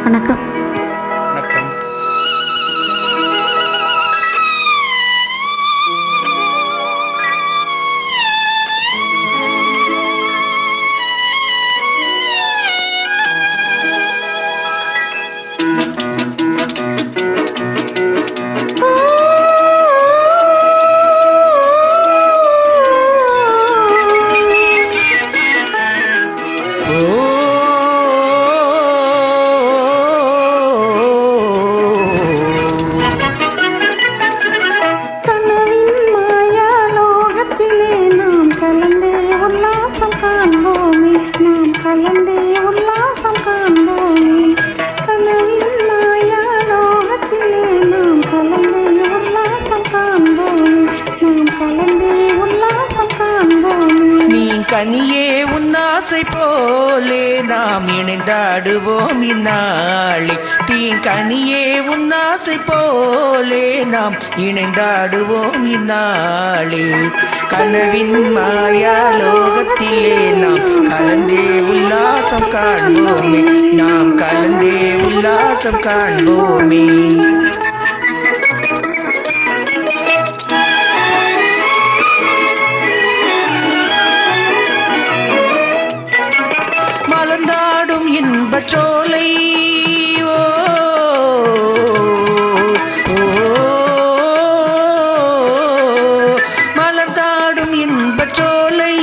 வணக்கம். வணக்கம். கனியே உன்னாசை போலே நாம் இணைந்தாடுவோம் இந்நாளே. தீங்கனியே உன்னாசை போலே நாம் இணைந்தாடுவோம் இந்நாளே. கனவின் மாயாலோகத்திலே நாம் கலந்தே உல்லாசம் காண்போமே, நாம் கலந்தே உல்லாசம் காண்போமே. மலர்ந்தாடும் இன்பச் சோலை மலர்ந்தாடும் இன்பச் சோலை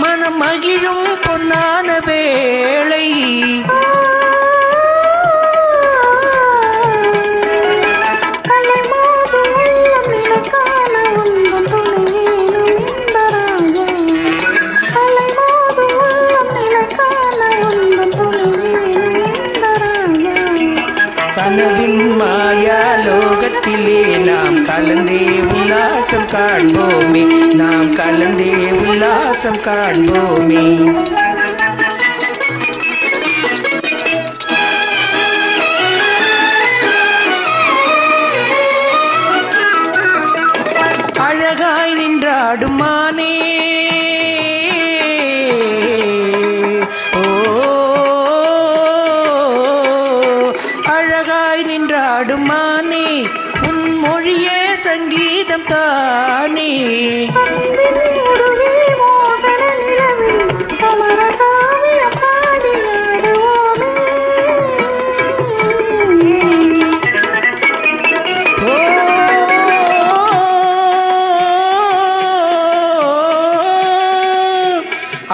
மனம் மகிழும் பொன்னான வேளை. கனவின் மாயாலோகத்திலே நாம் கலந்தே உல்லாசம் காண்போமே, நாம் கலந்தே உல்லாசம் காண்போமே. அழகாய் நின்றாடும் மானே, அழகாய் நின்றாடும் மானே, உன் மொழியே சங்கீதம் தானே.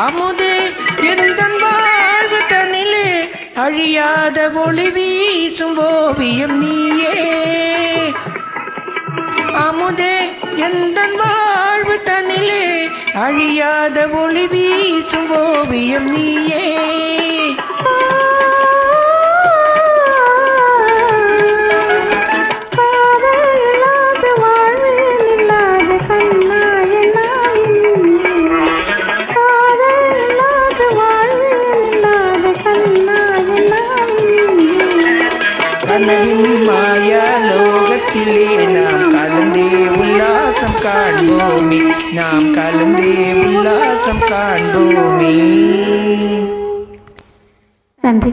அமுதே எந்தன் வாழ்வு தனிலே அழியாத ஒளி வீசும் ஓவியம் நீயே. அமுதே எந்தன் வாழ்வு தனிலே அழியாத ஒளி வீசும் ஓவியம் நீயே. கனவின் மாயாலோகத்திலே நாம் கலந்தே உல்லாசம் காண்போமே, நாம் கலந்தே உல்லாசம் காண்போமே. நன்றி.